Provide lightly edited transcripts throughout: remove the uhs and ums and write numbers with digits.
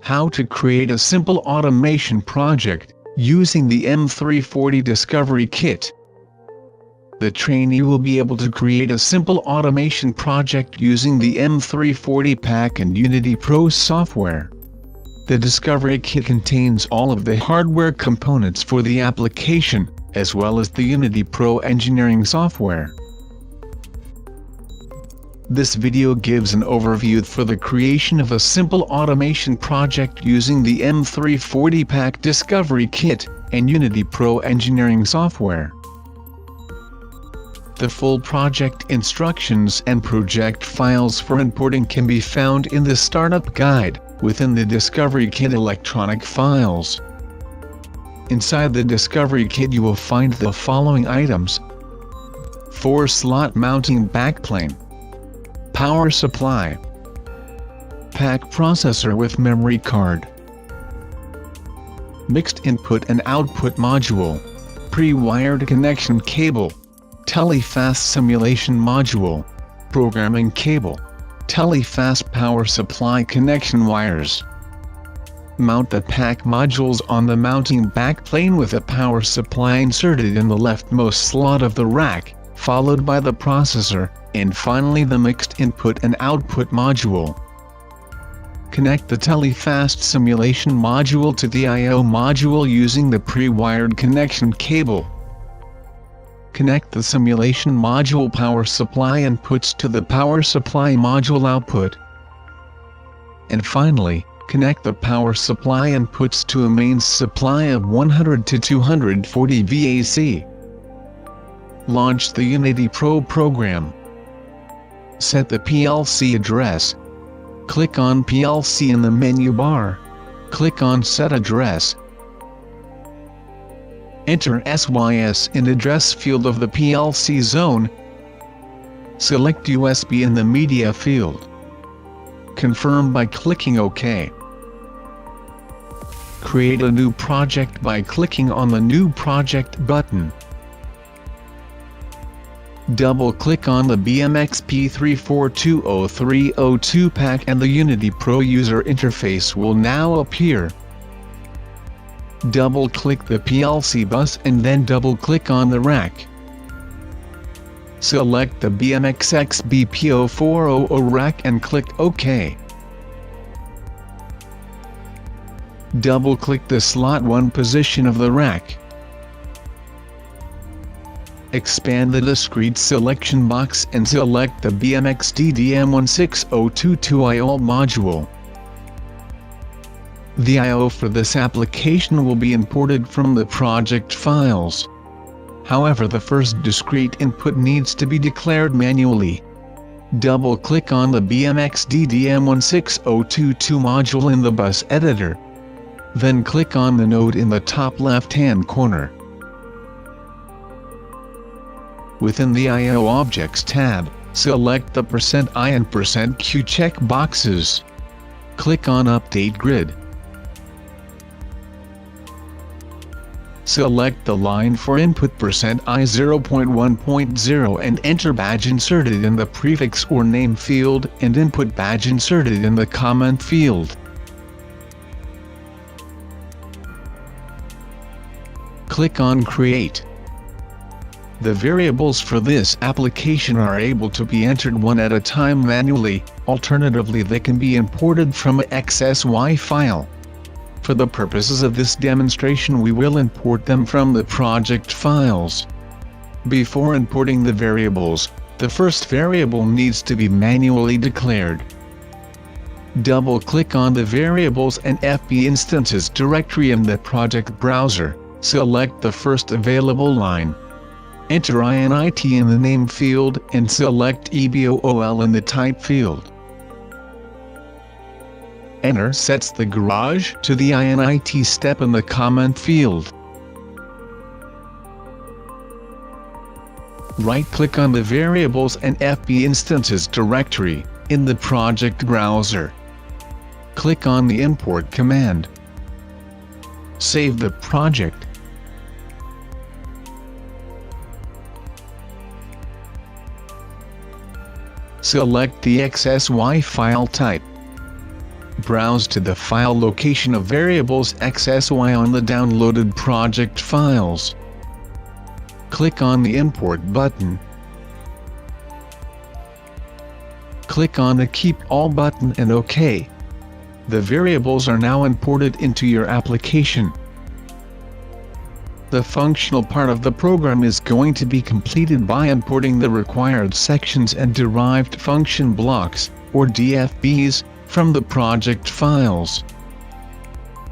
How to create a simple automation project using the M340 Discovery Kit. The trainee will be able to create a simple automation project using the M340 Pack and Unity Pro software. The Discovery Kit contains all of the hardware components for the application, as well as the Unity Pro engineering software. This video gives an overview for the creation of a simple automation project using the M340 Pack Discovery Kit and Unity Pro engineering software. The full project instructions and project files for importing can be found in the Startup Guide within the Discovery Kit electronic files. Inside the Discovery Kit you will find the following items: 4-slot mounting backplane, power supply, pack processor with memory card, mixed input and output module, pre-wired connection cable, Telefast simulation module, programming cable, Telefast power supply connection wires. Mount the pack modules on the mounting backplane with a power supply inserted in the leftmost slot of the rack, followed by the processor, and finally the mixed input and output module. Connect the Telefast simulation module to the I/O module using the pre-wired connection cable. Connect the simulation module power supply inputs to the power supply module output. And finally, connect the power supply inputs to a mains supply of 100 to 240 VAC. Launch the Unity Pro program. Set the PLC address. Click on PLC in the menu bar. Click on Set Address. Enter SYS in address field of the PLC zone. Select USB in the media field. Confirm by clicking OK. Create a new project by clicking on the New Project button. Double-click on the BMX P3420302 pack and the Unity Pro user interface will now appear. Double-click the PLC bus and then double-click on the rack. Select the BMX XBP0400 rack and click OK. Double-click the slot 1 position of the rack. Expand the discrete selection box and select the BMX DDM16022 I/O module. The I/O for this application will be imported from the project files. However, the first discrete input needs to be declared manually. Double-click on the BMX DDM16022 module in the bus editor. Then click on the node in the top left-hand corner. Within the I/O Objects tab, select the %I and %Q check boxes. Click on Update Grid. Select the line for input %I 0.1.0 and enter badge inserted in the prefix or name field and input badge inserted in the comment field. Click on Create. The variables for this application are able to be entered one at a time manually, alternatively they can be imported from a XSY file. For the purposes of this demonstration we will import them from the project files. Before importing the variables, the first variable needs to be manually declared. Double-click on the Variables and FB Instances directory in the project browser, select the first available line. Enter INIT in the name field and select EBOOL in the type field. Enter sets the garage to the INIT step in the comment field. Right-click on the Variables and FB Instances directory in the project browser. Click on the Import command. Save the project. Select the XSY file type. Browse to the file location of variables XSY on the downloaded project files. Click on the Import button. Click on the Keep All button and OK. The variables are now imported into your application. The functional part of the program is going to be completed by importing the required sections and derived function blocks, or DFBs, from the project files.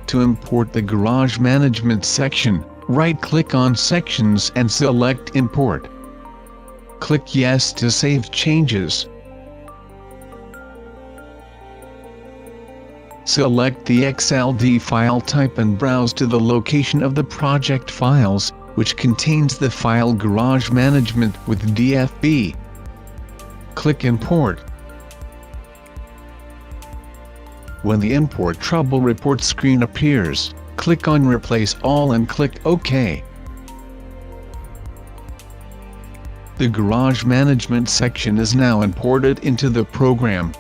To import the garage management section, right-click on Sections and select Import. Click Yes to save changes. Select the XLD file type and browse to the location of the project files, which contains the file Garage Management with DFB. Click Import. When the Import Trouble Report screen appears, click on Replace All and click OK. The Garage Management section is now imported into the program.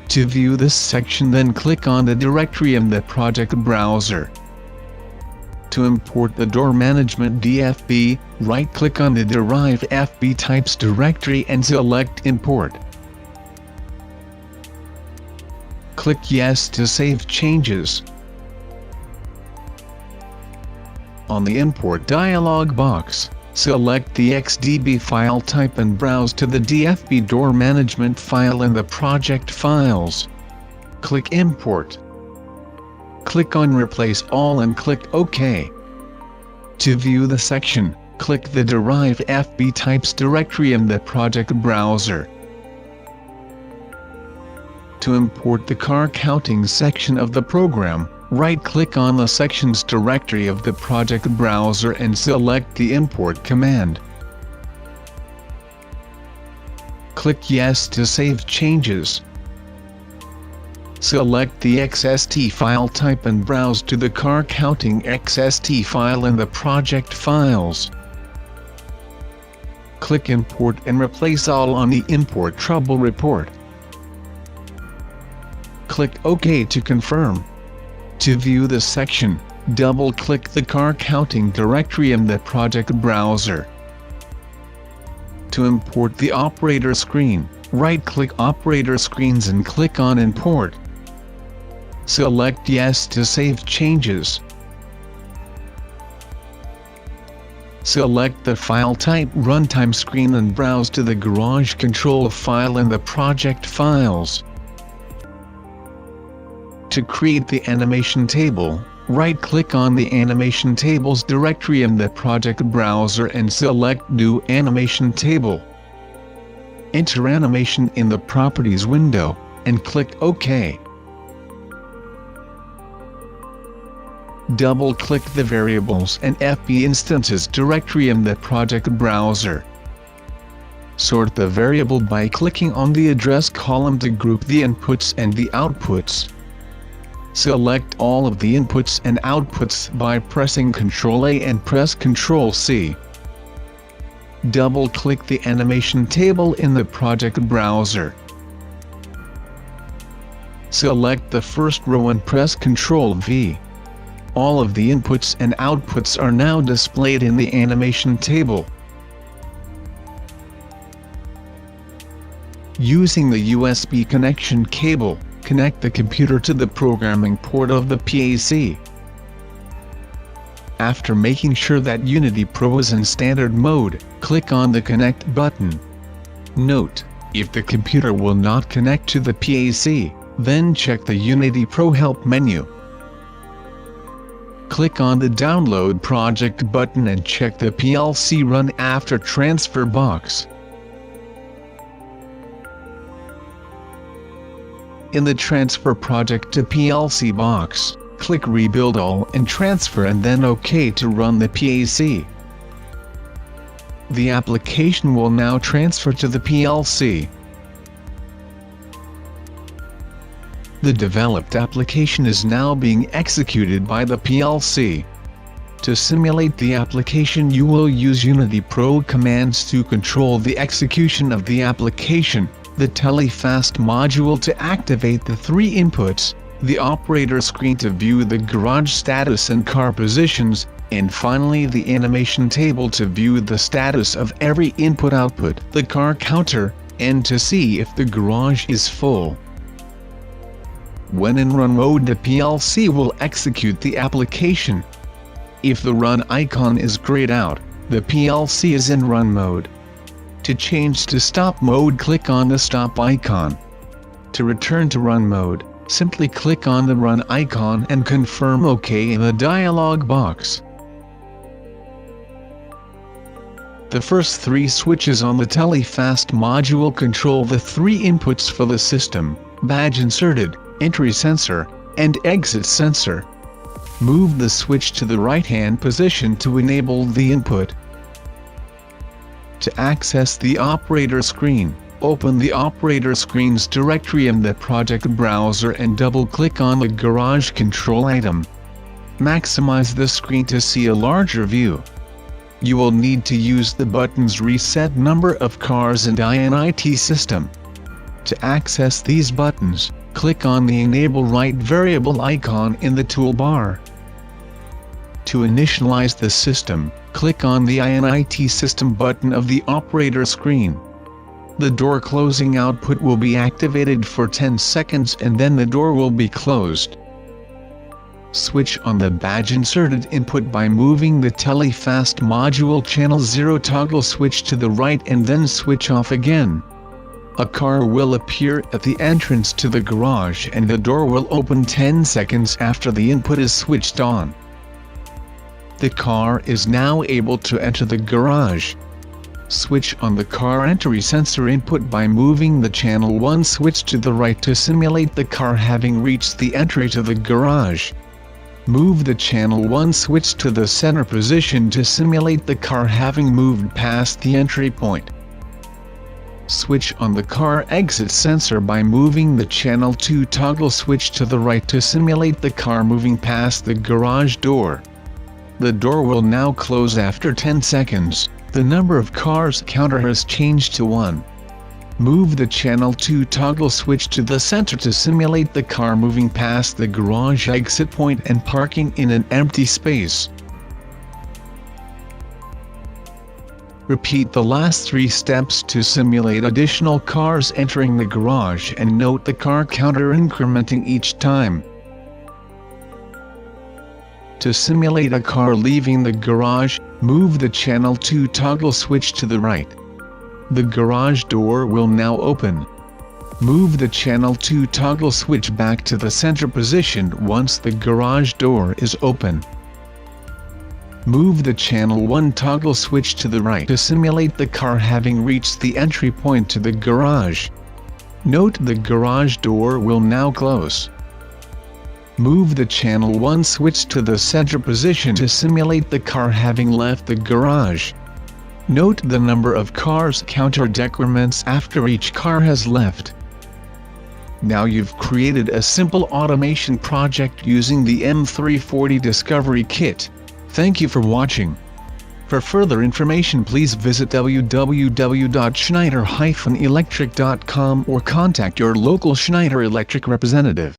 To view this section, then click on the directory in the project browser. To import the Door Management DFB, right-click on the Derive FB Types directory and select Import. Click Yes to save changes. On the Import dialog box, select the XDB file type and browse to the DFB Door Management file in the project files. Click Import. Click on Replace All and click OK. To view the section, click the Derive FB Types directory in the project browser. To import the car counting section of the program, right-click on the Sections directory of the project browser and select the Import command. Click Yes to save changes. Select the XST file type and browse to the car counting XST file in the project files. Click Import and Replace All on the Import Trouble Report. Click OK to confirm. To view the section, double-click the car counting directory in the project browser. To import the operator screen, right-click Operator Screens and click on Import. Select Yes to save changes. Select the file type Runtime screen and browse to the Garage Control file in the project files. To create the animation table, right-click on the Animation Tables directory in the project browser and select New Animation Table. Enter animation in the Properties window, and click OK. Double-click the Variables and FB Instances directory in the project browser. Sort the variable by clicking on the address column to group the inputs and the outputs. Select all of the inputs and outputs by pressing Ctrl A and press Ctrl C. Double-click the animation table in the project browser. Select the first row and press Ctrl V. All of the inputs and outputs are now displayed in the animation table. Using the USB connection cable, connect the computer to the programming port of the PAC. After making sure that Unity Pro is in standard mode, click on the Connect button. Note, if the computer will not connect to the PAC, then check the Unity Pro Help menu. Click on the Download Project button and check the PLC Run After Transfer box. In the Transfer Project to PLC box, click Rebuild All and Transfer and then OK to run the PAC. The application will now transfer to the PLC. The developed application is now being executed by the PLC. To simulate the application, you will use Unity Pro commands to control the execution of the application, the Telefast module to activate the 3 inputs, the operator screen to view the garage status and car positions, and finally the animation table to view the status of every input-output, the car counter, and to see if the garage is full. When in run mode, the PLC will execute the application. If the run icon is grayed out, the PLC is in run mode. To change to stop mode, click on the stop icon. To return to run mode, simply click on the run icon and confirm OK in the dialog box. The first 3 switches on the Telefast module control the 3 inputs for the system: badge inserted, entry sensor, and exit sensor. Move the switch to the right-hand position to enable the input. To access the operator screen, open the operator screen's directory in the project browser and double-click on the garage control item. Maximize the screen to see a larger view. You will need to use the buttons Reset Number of Cars and INIT System. To access these buttons, click on the Enable Write Variable icon in the toolbar. To initialize the system, click on the INIT System button of the operator screen. The door closing output will be activated for 10 seconds and then the door will be closed. Switch on the badge inserted input by moving the Telefast module channel 0 toggle switch to the right and then switch off again. A car will appear at the entrance to the garage and the door will open 10 seconds after the input is switched on. The car is now able to enter the garage. Switch on the car entry sensor input by moving the channel 1 switch to the right to simulate the car having reached the entry to the garage. Move the channel 1 switch to the center position to simulate the car having moved past the entry point. Switch on the car exit sensor by moving the channel 2 toggle switch to the right to simulate the car moving past the garage door. The door will now close after 10 seconds. The number of cars counter has changed to 1. Move the channel 2 toggle switch to the center to simulate the car moving past the garage exit point and parking in an empty space. Repeat the last 3 steps to simulate additional cars entering the garage and note the car counter incrementing each time. To simulate a car leaving the garage, move the channel 2 toggle switch to the right. The garage door will now open. Move the channel 2 toggle switch back to the center position once the garage door is open. Move the channel 1 toggle switch to the right to simulate the car having reached the entry point to the garage. Note the garage door will now close. Move the channel 1 switch to the center position to simulate the car having left the garage. Note the number of cars counter decrements after each car has left. Now you've created a simple automation project using the M340 Discovery Kit. Thank you for watching. For further information, please visit www.schneider-electric.com or contact your local Schneider Electric representative.